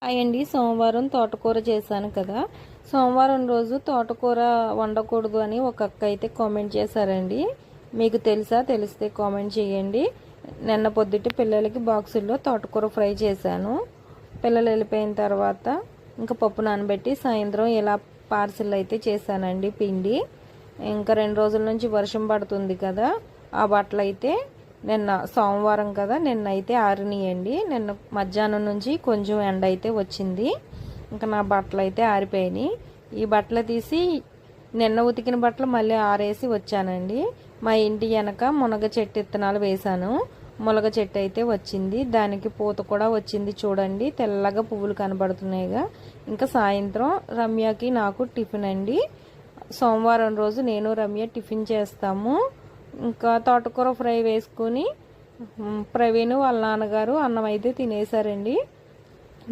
అయ్యండి సోమవారం తోటకూర చేశాను కదా. సోమవారం రోజు తోటకూర వండకూడదు అని ఒక అక్క అయితే కామెంట్ చేశారండి. మీకు తెలుసా? తెలిస్తే కామెంట్ చేయండి. నిన్న పొద్దుట పిల్లలకి బాక్సుల్లో తోటకూర ఫ్రై చేశాను. పిల్లలు వెళ్ళిపోయిన తర్వాత ఇంకా పప్పు నానబెట్టి సాయంత్రం ఇలా పార్సిల్ అయితే చేశానండి పిండి. ఇంకా 2 రోజుల నుంచి వర్షం పడుతుంది కదా, ఆ బట్టలు అయితే నిన్న సోమవారం కదా, నిన్న అయితే ఆరినాయండి. నిన్న మధ్యాహ్నం నుంచి కొంచెం ఎండ అయితే వచ్చింది. ఇంకా నా బట్టలు అయితే ఆరిపోయినాయి. ఈ బట్టలు తీసి నిన్న ఉతికిన బట్టలు మళ్ళీ ఆరేసి వచ్చానండి. మా ఇంటి వెనక మునగ చెట్టు విత్తనాలు వేశాను. మునగ చెట్టు అయితే వచ్చింది, దానికి పూత కూడా వచ్చింది. చూడండి, తెల్లగా పువ్వులు కనబడుతున్నాయిగా. ఇంకా సాయంత్రం రమ్యకి నాకు టిఫిన్ అండి. సోమవారం రోజు నేను రమ్య టిఫిన్ చేస్తాము. ఇంకా తోటకూర ఫ్రై వేసుకొని ప్రవీణ్ వాళ్ళ నాన్నగారు అన్నం అయితే తినేశారండి.